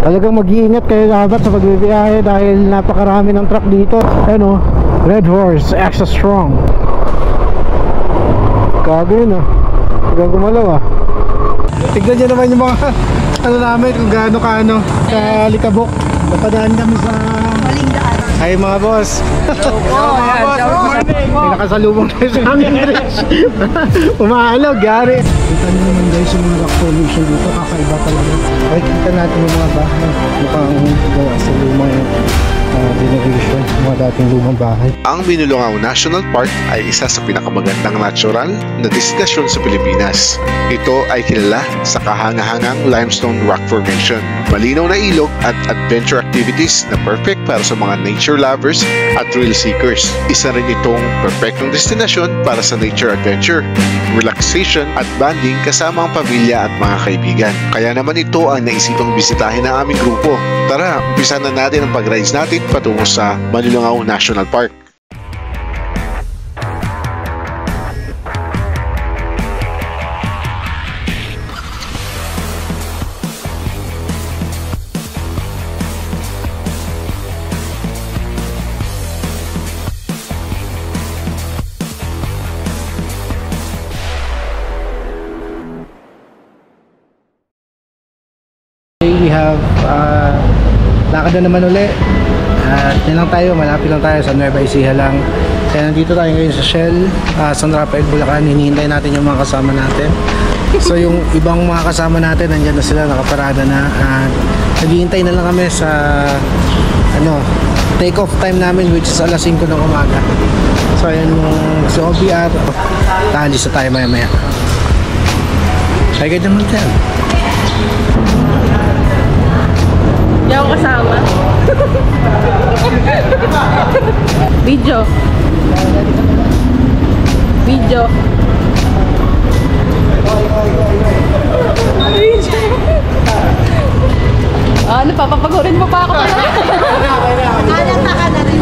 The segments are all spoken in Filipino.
Talagang mag-iingat kayo dapat sa pagbibiyahe dahil napakarami ng truck dito. Ano, Red Horse, extra strong. Gago yun ah. Hanggang gumalaw ah. Tignan nyo naman yung mga ano namin kung gaano kalikabok. Napadaan kami sa maling daan. Ay mga boss. Hello po. Mga boss, good morning. May nakasalubong tayo sa aming bridge. Umaalog, yari. Kita nyo naman guys yung mga rock formation dito. Kakaiba talaga. Ay, kita natin yung mga bahay. Mukhang gawa sa lumang renovation, mga dating lumang bahay. Ang Binulungaw National Park ay isa sa pinakamagandang natural na destinasyon sa Pilipinas. Ito ay kilala sa kahanga-hangang limestone rock formation, malinaw na ilog at adventure activities na perfect para sa mga nature lovers at thrill seekers. Isa rin itong perfectong destinasyon para sa nature adventure, relaxation at bonding kasama ang pamilya at mga kaibigan. Kaya naman ito ang naisipang bisitahin ng aming grupo. Tara, umpisa na natin ang pag-rides natin patungo sa Binulungaw National Park. We have lakad na naman uli at yan lang tayo, malapit lang tayo sa Nueva Ecija lang. Kaya nandito tayo ngayon sa Shell, San Rafael, Bulacan. Hinihintay natin yung mga kasama natin. So yung ibang mga kasama natin nandyan na sila, nakaparada na at naghihintay na lang kami sa take off time namin, which is alas 5 ng umaga. So ayan yung si OBR, tahalis na tayo maya maya. Kaya ganyan mo dyan. Hindi ako kasama. Video. Video. Ano, papapagurin mo pa ako. Nakataka na rin.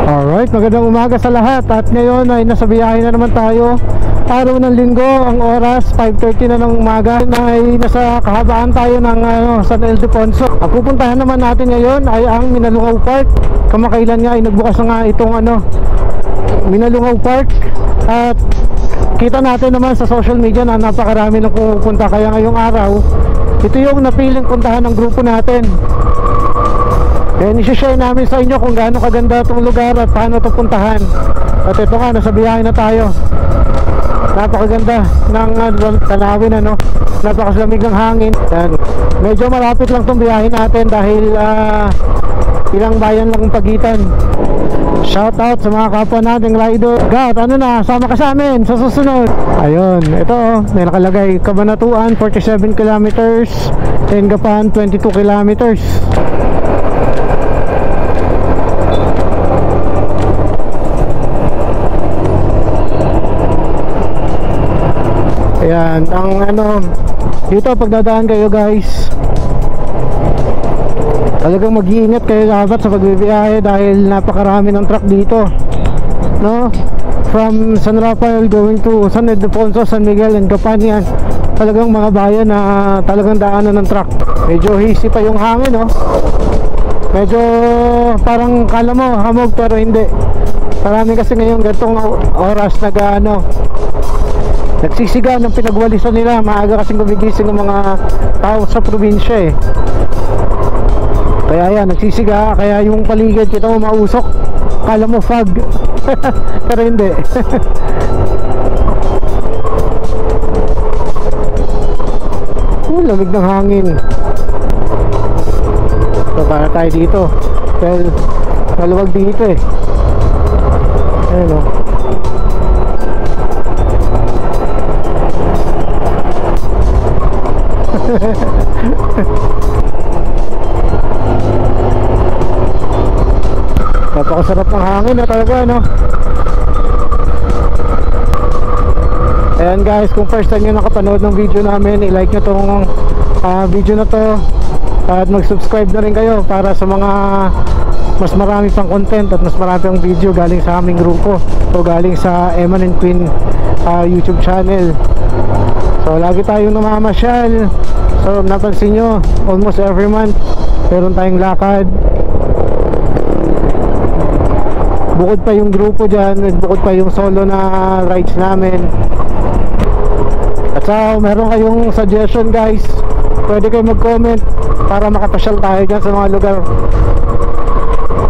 Alright, magandang umaga sa lahat. At ngayon ay nasa biyahe na naman tayo. Araw ng linggo, ang oras 5:30 na ng umaga, na ay nasa kahabaan tayo ng San Ildefonso. Ang pupuntahan naman natin ngayon ay ang Minalungaw Park. Kamakailan nga ay nagbukas na nga itong Minalungaw Park. At kita natin naman sa social media na napakarami nang pupunta. Kaya ngayong araw, ito yung napiling puntahan ng grupo natin. Kaya isi-share namin sa inyo kung gaano kaganda itong lugar at paano ito puntahan. At ito nga, nasa biyahe na tayo. Napakaganda ng tanawin, napakalamig ng hangin. Yan. Medyo malapit lang itong biyahe natin dahil ilang bayan lang ang pagitan. Shout out sa mga kapwa nating rider. God, sama ka sa amin sa susunod. Ayun, ito may nakalagay, Cabanatuan 47 kilometers, Tengapan 22 kilometers. Ayan, ang dito pagdadaan kayo guys, talagang mag-iingat kayo dapat sa pagbibiyahe dahil napakarami ng truck dito, from San Rafael going to San Ildefonso, San Miguel and Gapan. Talagang mga bayan na talagang daanan ng truck. Medyo hazy pa yung hangin, medyo parang kala mo hamog pero hindi. Marami kasi ngayon ganitong oras nagsisiga ng pinagwalisan nila. Maaga kasing gumigising ng mga tao sa probinsya Kaya yan, nagsisiga. Kaya yung paligid kita mo mausok, kala mo fog. Pero hindi. Lamig ng hangin. So para tayo dito, well, maluwag dito Ayun napakasarap ng hangin talaga Ayan guys, kung first time nyo nakapanood ng video namin, i-like nyo tong video na to at mag-subscribe na rin kayo para sa mga mas marami pang content at mas marami pang video galing sa aming grupo o galing sa Eman and Queen YouTube channel. So lagi tayong namamasyal So napansin nyo, almost every month meron tayong lakad. Bukod pa yung grupo dyan, bukod pa yung solo na rides namin. At sa meron kayong suggestion guys, pwede kayo mag-comment para makapasyal tayo dyan sa mga lugar.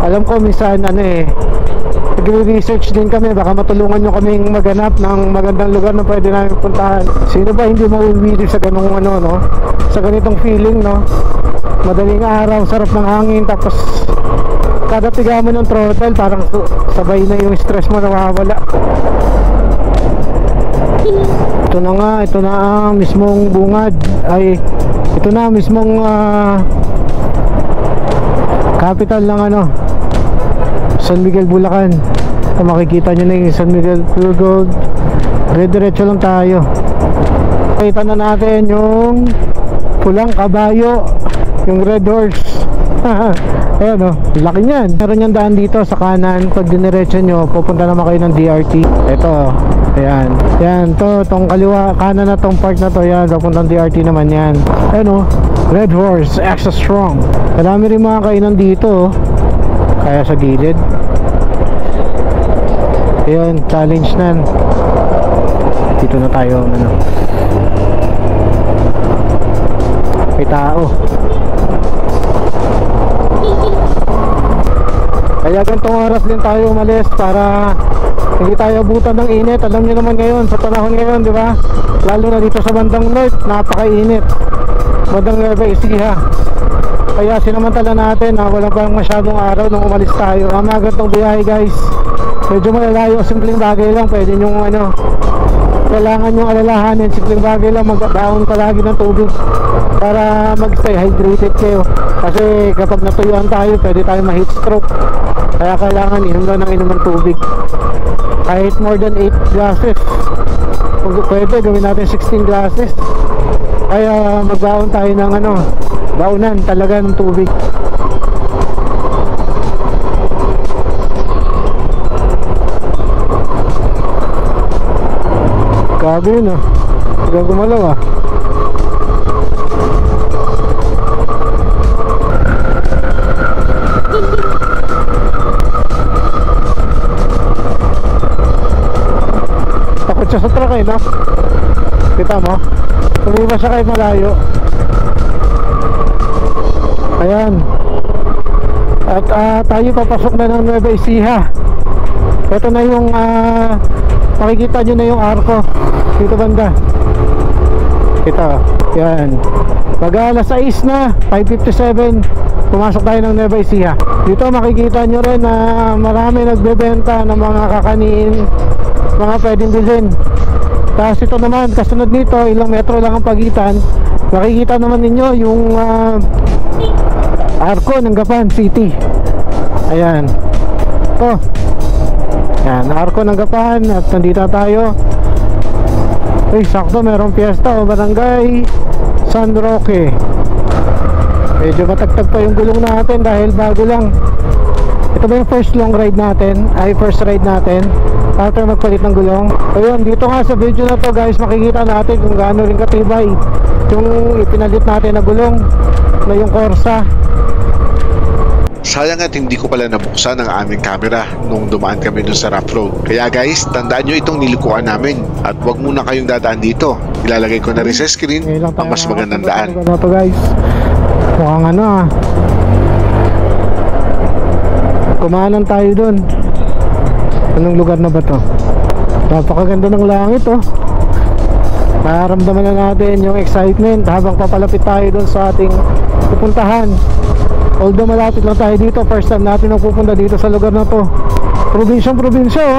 Alam ko minsan nagre-research din kami, baka matulungan nyo kaming maghanap ng magandang lugar na pwede namin puntahan. Sino ba hindi mauwili sa ganung sa ganitong feeling, no? Madaling araw, sarap ng hangin, tapos kada tiga mo ng throttle parang sabay na yung stress mo nawawala. Ito na ang mismong bungad, ito na mismong capital ng San Miguel, Bulacan. Makikita nyo na yung San Miguel Pure Gold. Diretso lang tayo. Kita na natin yung pulang kabayo, yung Red Horse. Ayan laki nyan. Meron yung daan dito sa kanan. Pag diniretso nyo, pupunta naman kayo ng DRT. Ito, ayan. Yan, tong kaliwa, kanan na tong part na to. Yan, papuntang DRT naman yan. Ayan Red Horse, extra strong. Marami rin mga kainan dito kaya sa gilid. Ayan, challenge nan. Dito na tayo may tao. Kaya ganitong oras din tayo umalis para hindi tayo abutan ng init. Alam niyo naman ngayon, sa panahon ngayon, di ba? Lalo na dito sa bandang north, napakainit. Bandang Nueva Ecija. Kaya sinamantala natin na wala pang masyadong araw nung umalis tayo. Ang magandang biyahe guys, medyo malalayo, simpleng bagay lang. Pwede nyong kailangan yung alalahanin, simpleng bagay lang, mag-down palagi ng tubig para mag-stay hydrated kayo. Kasi kapag natuyuan tayo, pwede tayo ma-heat stroke. Kaya kailangan inom lang ng inom ng tubig, kahit more than 8 glasses. Kung pwede, gawin natin 16 glasses. Kaya magbaon tayo ng baunan talaga ng tubig. Grabe yun Huwag gumalaw Takot siya sa truck no? Kita mo? Tumiba siya kahit malayo. Ayan. At tayo papasok na ng Nueva Ecija. Ito na yung makikita nyo na yung arko dito banda. Ito, yan. Pag alas 6 na, 5:57, pumasok tayo ng Nueva Ecija. Dito makikita nyo rin na marami nagbebenta ng mga kakanin, mga pwedeng bilhin. Tapos ito naman, kasunod nito, ilang metro lang ang pagitan. Makikita naman ninyo yung arko ng Gapan City. Ayan. Ito. Yan, arko ng Gapan. At nandito tayo. Uy, sakto, merong piyesta barangay San Roque. Medyo matagtag pa yung gulong natin dahil bago lang. Ito ba yung first long ride natin? First ride natin after magpalit ng gulong. Ayun, dito nga sa video na to guys, makikita natin kung gaano rin katibay yung ipinalit natin na gulong na yung Corsa. Sayang at hindi ko pala nabuksan ang aming camera nung dumaan kami dun sa rough road. Kaya guys, tandaan nyo itong nilikuan namin. At wag muna kayong dadaan dito. Ilalagay ko na rin sa screen ang mas magandang daan. Ito guys, mukhang kumanan tayo dun. Anong lugar na ba to? Napakaganda ng langit Nararamdaman na natin yung excitement habang papalapit tayo dun sa ating pupuntahan. Although malapit lang tayo dito, first time natin pupunta dito sa lugar na to. Probinsya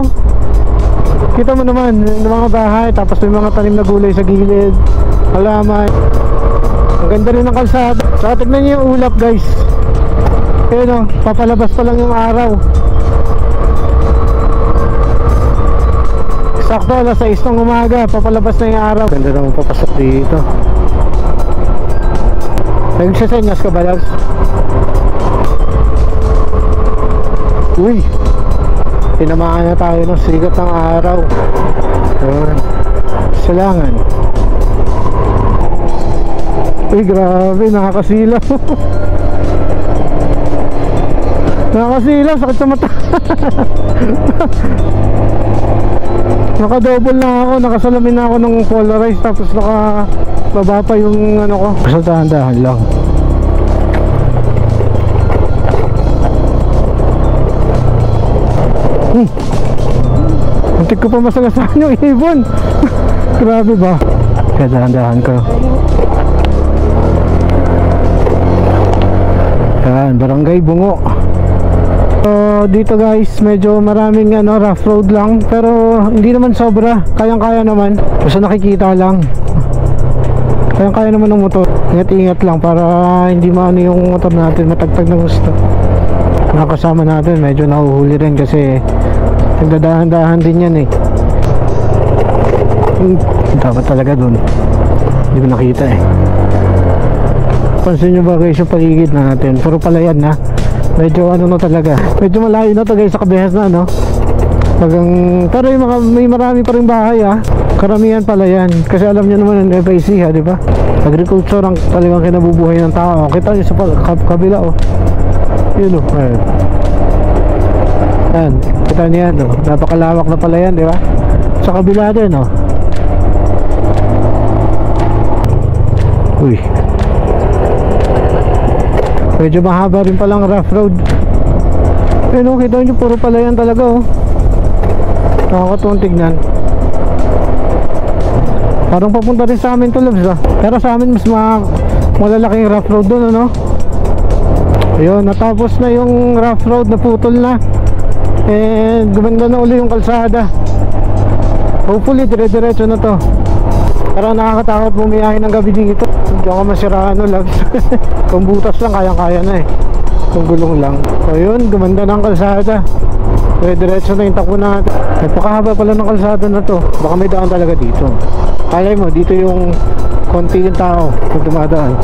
Kita mo naman yung mga bahay, tapos may mga tanim na gulay sa gilid, halaman. Ang ganda rin ng kalsada. So tignan nyo yung ulap guys. Ayun papalabas pa lang yung araw. Sakto alas 6 ng umaga, papalabas na yung araw. Ganda naman papasok dito. Nagsasenyas ka ba Lags? Uy, tinamaan na tayo ng sigat ng araw. Silangan. Uy, grabe, nakakasilaw. Nakakasilaw, sakit sa mata. Naka-double na ako, nakasalamin na ako ng polarized, tapos nakababa pa yung ano ko. Basta dahan-dahan lang. Antik ko pa masagasaan yung ibon. Grabe ba? Kaya dahan-dahan ko. Yan, Barangay Bungo. So dito guys, medyo maraming rough road lang, pero hindi naman sobra, kayang-kaya naman. Basta nakikita lang, kayang-kaya naman ng motor. Ingat-ingat lang para hindi maano yung motor natin, matagtag ng gusto. Nakasama natin medyo nahuhuli rin kasi nagdadahan-dahan din yan eh. Dapat talaga dun, hindi ko nakita eh. Pansin nyo ba guys yung paligid natin, puro palayan na. Medyo ano na talaga, medyo malayo na to guys sa kabihas na pero yung may marami pa rin bahay karamihan pala yan, kasi alam nyo naman ang FIC di ba? Agriculture ang talagang kinabubuhay ng tao. Kita nyo sa kabila yun yan, kita nyo yan napakalawak na pala yan, di ba? Sa kabila din uy, medyo mahaba rin palang rough road. Kita nyo, puro palayan talaga nakakatuwang tignan. Parang papunta rin sa amin to loves pero sa amin mas malalaking rough road dun ayun, natapos na yung rough road, naputol na and gumanda na uli yung kalsada. Hopefully dire-diretso na to. Parang nakakatakot bumiyahe ng gabi dito. Hindi ako masiraan loves. Kung butas lang, kayang-kaya na kung gulong lang. So yun, gumanda ng kalsada. Kaya diretso na yung takbo natin. Napakahaba pala ng kalsada na to. Baka may daan talaga dito. Kala mo, dito yung konti yung tao kung dumadaan.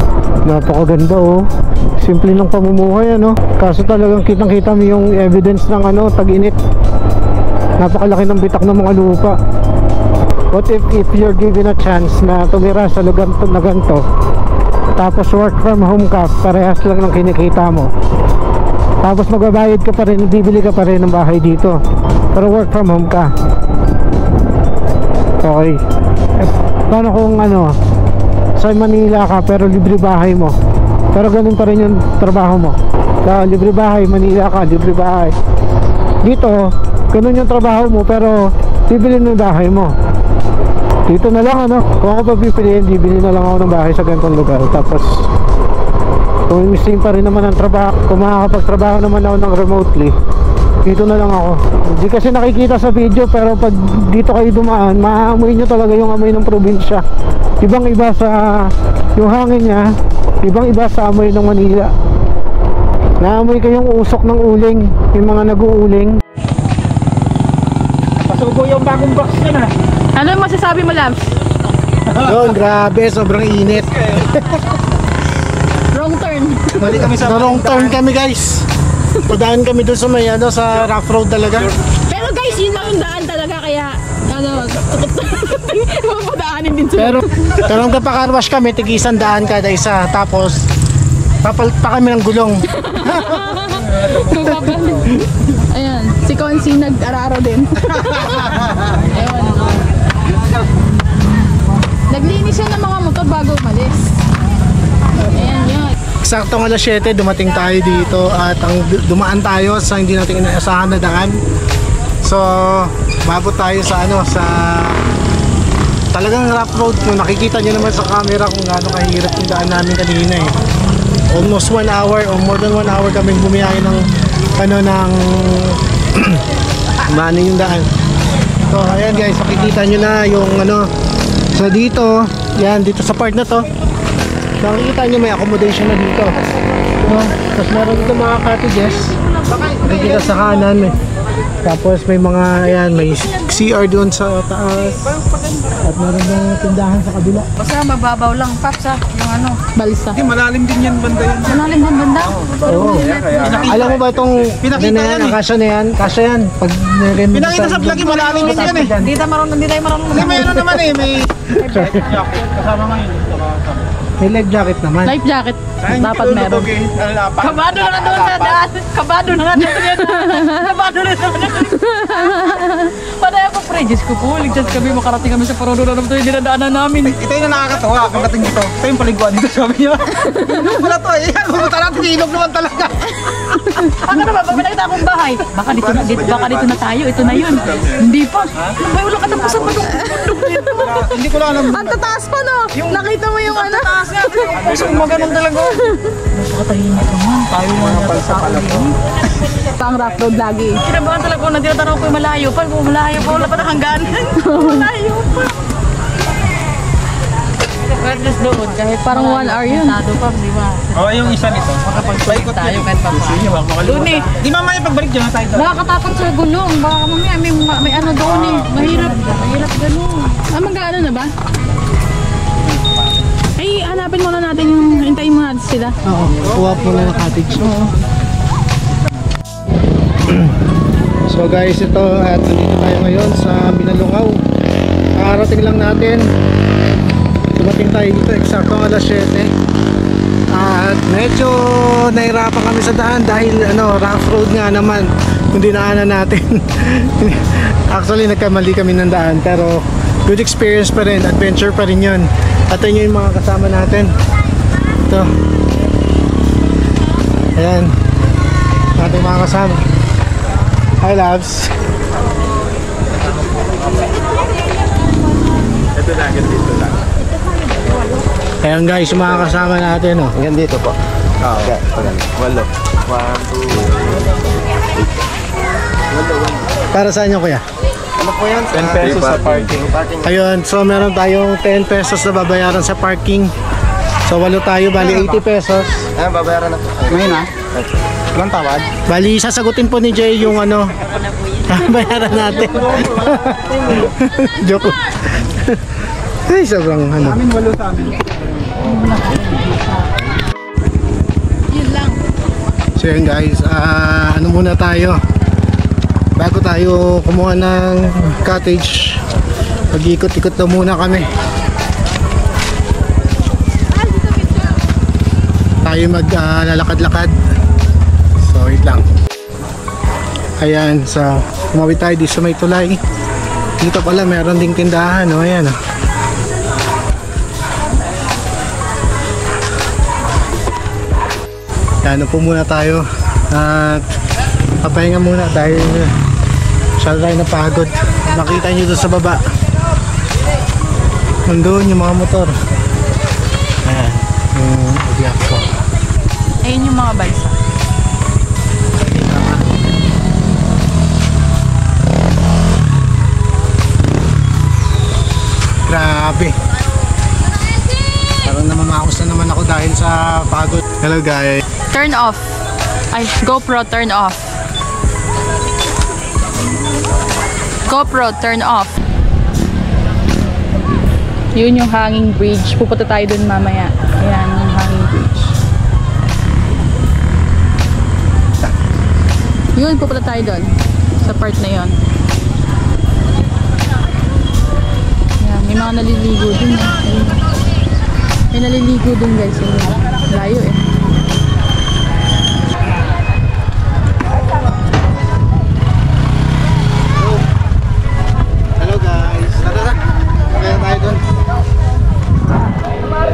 Napakaganda simple ng pamumuhay Kaso talagang kitang-kita mo yung evidence ng tag-init. Napakalaki ng bitak ng mga lupa. What if you're given a chance na tumira sa lugar na ganito, tapos work from home ka, parehas lang ng kinikita mo, tapos magbabayad ka pa rin, bibili ka pa rin ng bahay dito, pero work from home ka, okay? Paano kung sa Manila ka pero libre bahay mo, pero ganun pa rin yung trabaho mo? Sa libre bahay, Manila ka, libre bahay. Dito, ganun yung trabaho mo pero bibili mo yung bahay mo. Dito na lang kung ako pipiliin, bibili na lang ako ng bahay sa ganitong lugar. Tapos kung missing pa rin naman ang trabaho, kung makakapagtrabaho naman ako ng remotely, dito na lang ako. Hindi kasi nakikita sa video, pero pag dito kayo dumaan, maamoy nyo talaga yung amoy ng probinsya. Ibang iba sa yung hangin niya, ibang iba sa amoy ng Manila. Naamoy kayong usok ng uling, yung mga nag-uuling. Pasubo yung bagong box na Ano yung masasabi mo, Labs? Yun, grabe, sobrang init. Wrong turn. Balik kami sa wrong turn kami guys. Padaan kami doon sa may sa rough road talaga. Pero guys, yun lang yung daan talaga, kaya mapadaanin din sila. Pero nung kapakarwash kami, tig-100 kada isa. Tapos papalit pa kami ng gulong. Ayan, si Consi nag-araro din. Ewan. Naglinis siya ng mga motor bago umalis. Ayan yun. Saktong alas 7 dumating tayo dito at dumaan tayo sa hindi natin inaasahan na daan. So mabot tayo sa sa talagang rough road. Kung nakikita nyo naman sa camera kung gaano kahirap yung daan namin kanina almost 1 hour or more than 1 hour kami bumiyahe ng ng mano yung daan. So ayan guys, makikita nyo na yung so dito, yan dito sa part na to, nakikita nyo may accommodation na dito. Tapos meron dito mga cottages, nakikita sa kanan tapos may mga may CR doon sa taas at meron ng tindahan sa kabila. Basta mababaw lang, Paps, yung balsa. malalim din yan banda yan. Malalim din banda? Oo. Alam mo ba itong Pinakita yan kasya na yan? Kasya yan. Pag Pinakita sa vlog yung malalim din yan Hindi tayo marunong. May naman may kasama nga yun. May life jacket naman. Life jacket. Dapat meron. Kabado na doon sa daan. Kabado na doon sa daan. Kabado na doon. Panay ako, pre. Diyos ko po. Ligtas kami. Makarating kami sa parodo na naman ito yung dinadaanan namin. Ito yung nakakatawa pagdating dito. Ito yung paliguan dito, sabi niya. Ilog pala to eh. Pumunta natin, ilog naman talaga. Ano naman, pag nakita akong bahay, baka dito na tayo, ito na yun. Hindi pa. May ulang katapusan pa nung Hindi ko lang alam. ang tataas pa, no? Nakita mo yung ano? Taas nga. Puso maganon talaga. Nakatahimik naman. Tayo mo na sa pala to. Pang rough road lagi. Kinabahan talaga ko na tinatanong ko yung malayo pa. Kung malayo pa, wala pa ng hangganan. Malayo pa. Just doon, kahit parang 1 hour yun. Tado pa, di ba? Oo, yung isa nito. Makapag-paikot Tayo kahit pa pa. Doon eh. Di mamaya pagbalik dyan na tayo doon. Nakakatakot sa gulong. Baka mamaya may ano doon eh. Mahirap ganun. Mag-ano na ba? Ay, hanapin muna natin yung, hintayin mo natin sila. Oo, kuha po na ng cottage. Oo. So guys, ito at nandito tayo ngayon sa Binalungaw. Kakarating lang natin. Dumating tayo dito eksakto alas 7. At medyo nahirapan kami sa daan dahil rough road nga naman kung dinaanan natin. Actually nagkamali kami ng daan pero good experience pa rin, adventure pa rin yun. At yun yung mga kasama natin. Ito. Ayan. Ating mga kasama. Hi loves. Ito lang, dito lang. Ayan guys, yung mga kasama natin. Oh. Hanggang dito po. Okay, walo. 1, 2, Para saan nyo kuya? ano po yan? 10 pesos sa parking. Ayun, so meron tayong 10 pesos na babayaran sa parking. So walo tayo, bali 80 pesos. Ayan, babayaran na po. Ngayon ha? Walang tawad? Bali, sasagutin po ni Jay yung bayaran natin. Joke. Ay, sobrang Amin, walo sa amin. Yun lang. So yun guys, ano muna tayo? Bago tayo kumuha ng cottage, mag-ikot-ikot na muna kami. Tayo maglalakad-lakad. So wait lang. Ayan, so kumawit tayo dito sa may tulay. Dito pala meron ding tindahan, oh, ayan oh. Ano po muna tayo at papahinga muna dahil masyado tayo napagod. Makita nyo doon sa baba nandun yung mga motor. Ayan yung ubiyak ko. Ayun yung mga balsa. Grabe, parang namamakos na naman ako dahil sa pagod. Hello guys. Turn off. Ay, GoPro, turn off. GoPro, turn off. Yun yung hanging bridge. Pupunta tayo dun mamaya. Ayan, yung hanging bridge. Yun, pupunta tayo dun. Sa part na yun. Ayan, may mga naliligo dun. Ayun. May naliligo dun guys. Layo eh.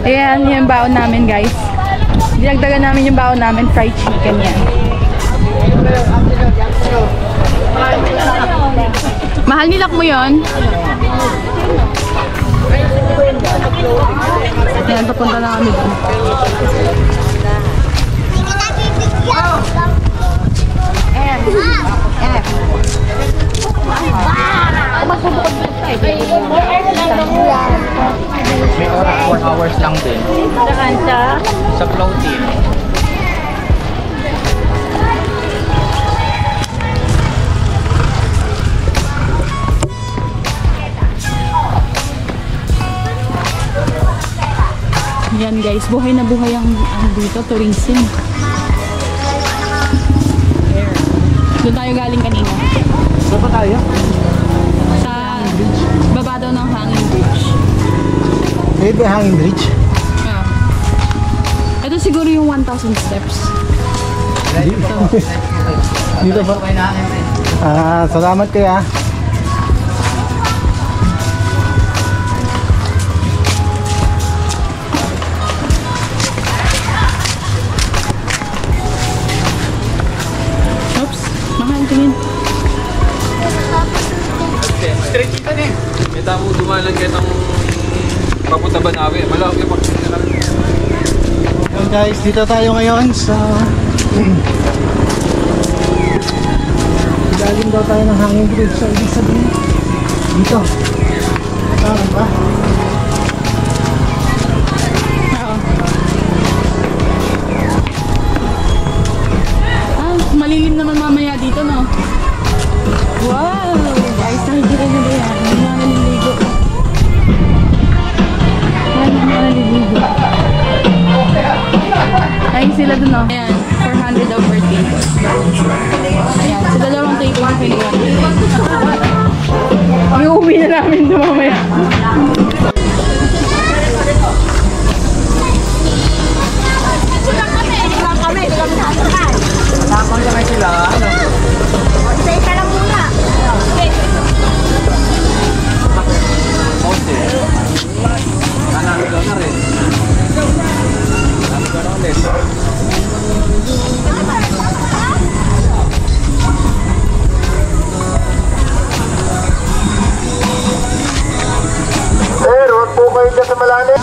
Ayan, yung baon namin guys. Dinagdagan namin yung baon namin, fried chicken yan. Mahal nilak mo yon? Ayan, papunta na kami doon. May oras 4 hours lang din. Saan siya? Sa floating. Yan guys, buhay na buhay ang dito, tourism. Doon tayo galing kanina. Saan pa tayo? Sa baba daw ng hanging bridge. May hanging bridge? Yeah. siguro yung 1,000 steps. Dito ba? Salamat kaya. Oops, mahal tingin. Straight kita nih. Kita mo dumalan kayo ng papunta Banawe. Malaki pa. Ayan guys, dito tayo ngayon sa ilalim daw tayo ng hanging bridge. So ibig sabihin dito tama ba? Malilim naman mamaya dito, no? Wow! Guys, nakikita nyo ba yan? Hindi na naliligo. Yan, hindi na naliligo. Ayun sila dun, no? Ayan, 400 daw per table. Ayan, sa dalawang table, 21. Iuwi na namin ito mamaya. Tapang lang sila. Ano? Isa lang muna. Okay. Nanalo daw na rin. Nanalo daw na ulit. Huwag po kayo dyan sa malalim.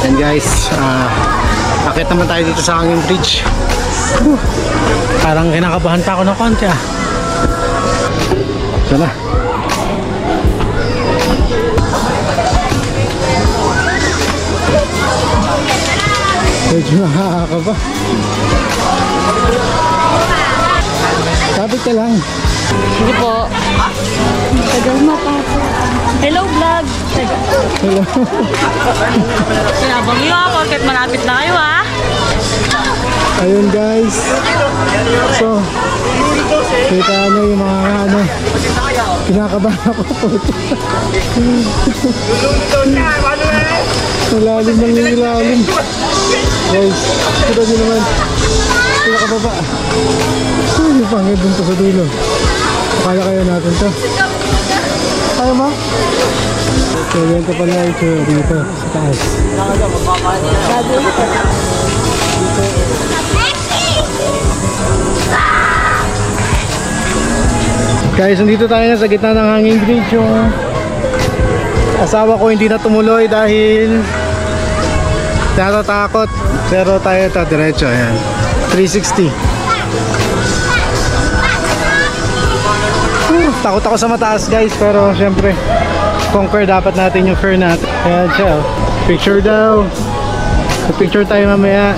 And guys, akit naman tayo dito sa hanging bridge. Parang kinakabahan pa ako ng konti ah. Ito na. Medyo nakakaba. Kapit ka lang. Sige po. Tagal mo pa. Hello vlog! Hello. Sinabang nyo ako kahit malapit na kayo ha. Ayun guys. So, kita nyo yung mga ano. Kinakabahan ako po. Malalim ng ilalim. Guys, kita nyo naman. Kinakababa. Yung pangit dun to sa dulo. Kaya kayo natin to. Kaya mo? So, yan to pala ito dito sa taas. Guys, nandito tayo na sa gitna ng hanging bridge. Yung asawa ko hindi na tumuloy dahil natatakot. Pero tayo ito, diretso. Ayan. 360. Takot ako sa mataas guys, pero syempre conquer dapat natin yung fear natin. Ayan siya, oh. Picture daw. Picture tayo mamaya.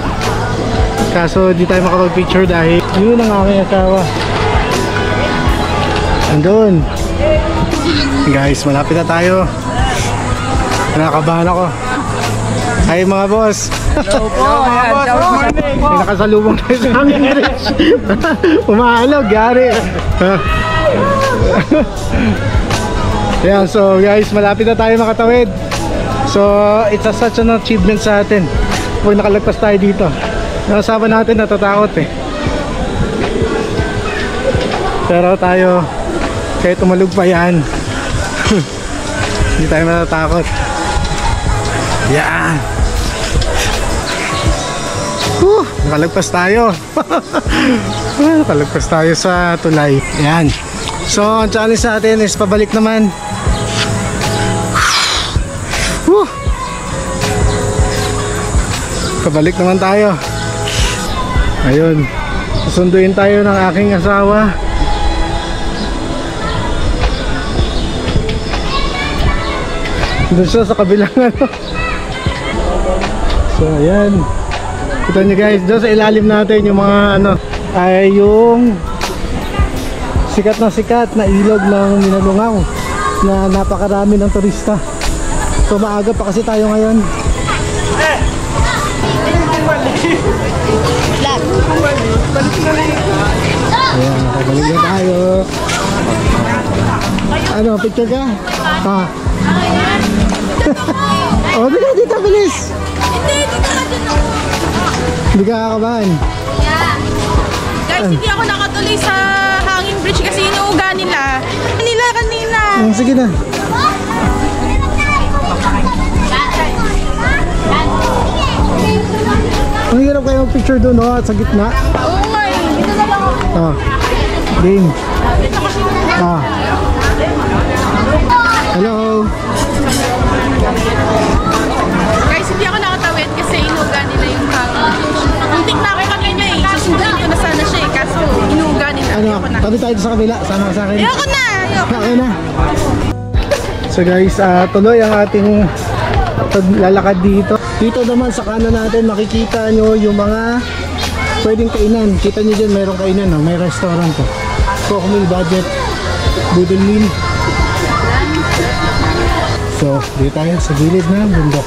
Kaso di tayo makapag-picture dahil yun ang aking asawa. Andun. Guys, malapit na tayo. Nakakabahan ako. Hi mga boss. Hello po. Ayan, good morning. May nakasalubong tayo sa hanging bridge. Umaalog, gari. Yan, so guys, malapit na tayo makatawid. So, it's such an achievement sa atin pag nakalagpas tayo dito. Nakasama natin, natatakot eh. Pero tayo, kahit tumalog pa yan, hindi tayo natatakot. Yan. Nakalagpas tayo. Nakalagpas tayo sa tulay. Yan. So, ang challenge natin is pabalik naman. Pabalik naman tayo. Ayun. Susunduin tayo ng aking asawa. Doon siya sa kabilang ano. So, ayan. Kita nyo guys, doon sa ilalim natin yung mga ano, ay yung sikat na ilog ng Minalungaw na napakarami ng turista. So maaga pa kasi tayo ngayon. Ayan, nakabalik na tayo. Ano, picture ka? Ah. Oh, dito, bilis. Hindi ka kakabahan. Guys, hindi ako nakatuloy sa hanging bridge kasi inuuga nila. Kanina. Sige na. Ang hirap kayo picture doon, no? At sa gitna. Oo nga eh. Dito na lang ako. Ah. Game. Ah. Hello. Guys, hindi ako nakatawid kasi inuuga nila yung hanging bridge. Muntik na ako kanina eh. Susunduin ko na sana siya eh. Kaso inuuga nila. Ano, Ayoko na. tabi tayo sa kabila. Sama ka sa akin. Ayoko na. Okay na. So guys, tuloy ang ating lalakad dito. Dito naman sa kanan natin makikita nyo yung mga pwedeng kainan. Kita nyo dyan, mayroong kainan, no? May restaurant to. Coco Meal Budget, Boodle Meal. So, dito tayo sa gilid na bundok.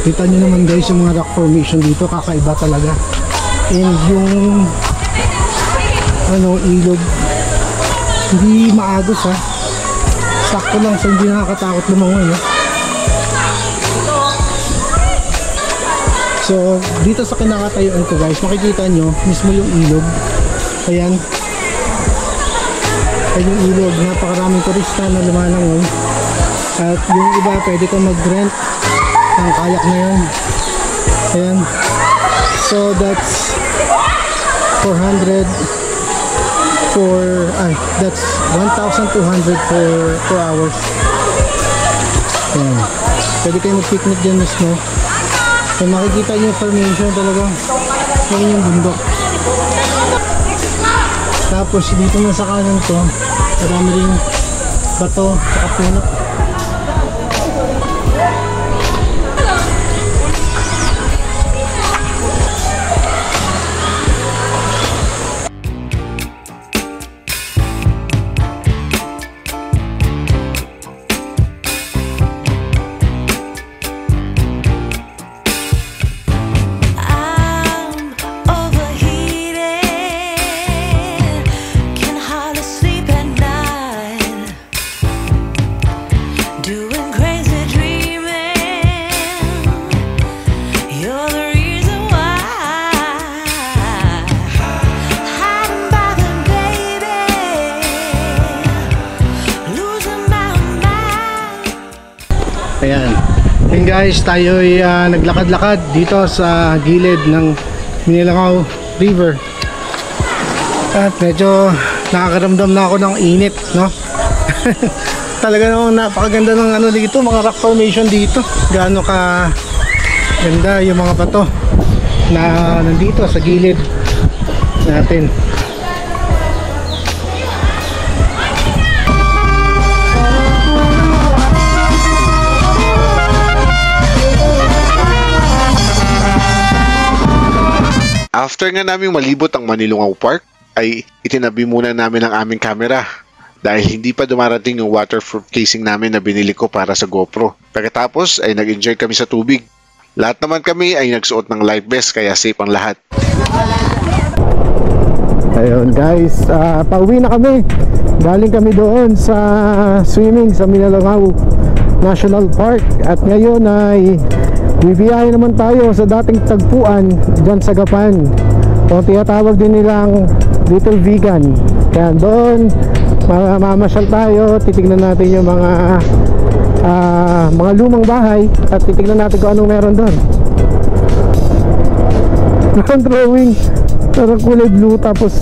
Kita nyo naman guys yung mga rock formation dito, kakaiba talaga. And yung ano, ilog hindi maagos ha. Sakto lang, so hindi nakakatakot lumangoy ha. So dito sa kinakatayuan ko guys, makikita nyo mismo yung ilog. Ayan. Ayan yung ilog, napakaraming turista na lumalangoy. At yung iba pwede kang mag-rent ng kayak na yun. Ayan. So that's 400 for that's 1,200 for hours. Ayan. Pwede kayo mag-picnic dyan mismo. So makikita nyo yung formation talaga. Ayan yung bundok. Tapos dito na sa kanan ko, marami rin bato at puno. Ayan. And guys, tayo ay naglakad-lakad dito sa gilid ng Minalungaw River. At medyo nakakaramdam na ako ng init, no? Talaga namang napakaganda ng ano dito, mga rock formation dito. Gaano ka ganda yung mga bato na nandito sa gilid natin. After nga naming malibot ang Manilungaw Park, ay itinabi muna namin ang aming camera dahil hindi pa dumarating yung waterproof casing namin na binili ko para sa GoPro. Pagkatapos ay nag-enjoy kami sa tubig. Lahat naman kami ay nagsuot ng life vest kaya safe ang lahat. Ayun guys, pauwi na kami. Galing kami doon sa swimming sa Minalungaw National Park. At ngayon ay bibiyahe naman tayo sa dating tagpuan dyan sa Gapan, o tinatawag din nilang Little Vegan. Kaya doon mamasyal tayo, titignan natin yung mga lumang bahay at titignan natin kung anong meron doon. Ang drawing, parang kulay blue, tapos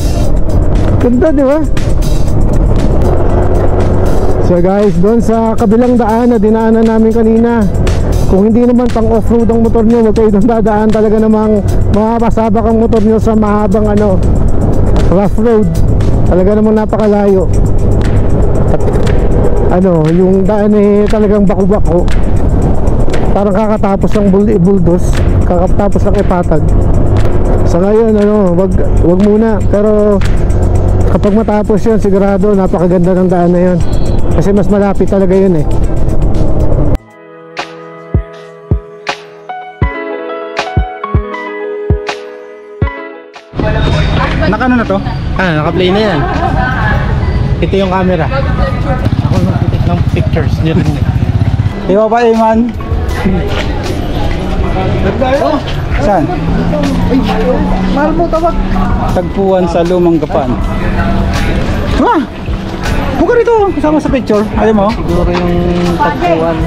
ganda, di ba? So guys, doon sa kabilang daan na dinaanan namin kanina, kung hindi naman pang off-road ang motor nyo, huwag kayo doon dadaan. Talaga namang makapasabak ang motor nyo sa mahabang rough road. Talaga namang napakalayo. At ano, yung daan eh talagang bako-bako. Parang kakatapos ng buldos, kakatapos ng ipatag. Sa ngayon ano, wag muna. Pero kapag matapos yun, sigurado napakaganda ng daan na yun. Kasi mas malapit talaga yun eh. Nakano na to? Naka-play na yan. Ito yung camera. Ako nagtitik ng pictures niya rin eh. Iba pa Iman. Saan? Mahal mo tawag. Tagpuan sa Lumang Gapan. Ha? Buka rito, kasama sa picture. Ayaw mo? Siguro yung tagpuan.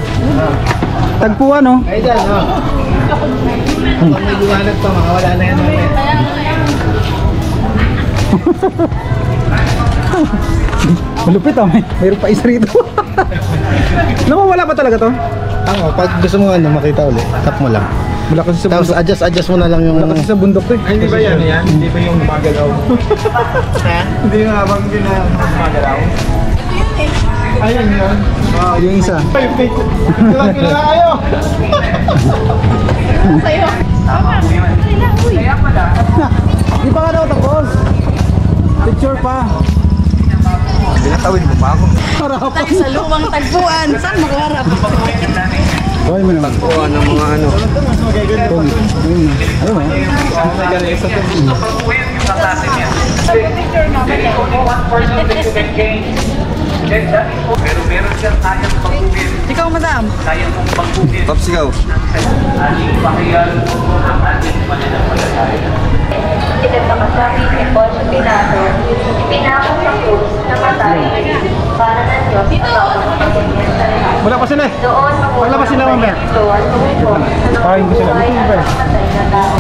Tagpuan oh. Ay dyan, Pag may liwanag pa, makawala na yan. Malupit ah, mayroon pa isa rito. Nawawala pa talaga to? Pag gusto mo makita ulit, tap mo lang. Wala kasi sa Tapos bundok. adjust mo na lang yung... Wala kasi sa bundok to eh. Hindi ba yan? Hindi ba yung gumagalaw? Hindi nga bang hindi na gumagalaw? Ayun yun. Yung isa. Kailangan kayo! Di pa nga daw tapos. Picture pa. Pinatawid mo pa ako. Tayo sa lumang tagpuan. Saan magharap? Hoy mo naman. Oo, ng mga ano. Ayun mo. Ikaw, madam. Top sigaw. Pinagpakasabi ni Poncio Pilato, pinako sa krus na matay para ng Diyos ang pagkaganyan sa lahat. Wala pa sila eh. Doon Wala pa sila, Ma'am Beth? Doon tumupok sa Kain ko sila. buhay at patay na tao.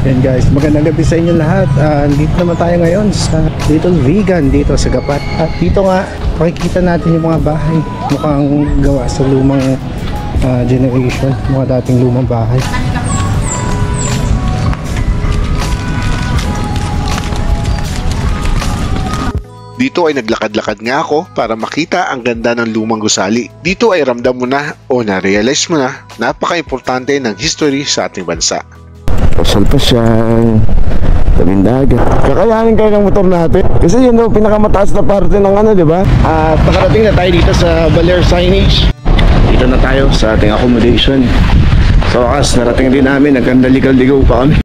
Yan guys, magandang gabi sa inyo lahat. Dito naman tayo ngayon sa Little Vegan dito sa Gapat. At dito nga, makikita natin yung mga bahay. Mukhang gawa sa lumang generation, mga dating lumang bahay. Dito ay naglakad-lakad nga ako para makita ang ganda ng lumang gusali. Dito ay ramdam mo na o na-realize mo na napaka-importante ng history sa ating bansa. Pasyal-pasyal, tabing dagat. Kakayanin kayo ng motor natin. Kasi yun daw pinakamataas na parte ng ano, di ba? At nakarating na tayo dito sa Baler Signage. Dito na tayo sa ating accommodation. Sa wakas, narating din namin, nagkandaligal-ligaw pa kami.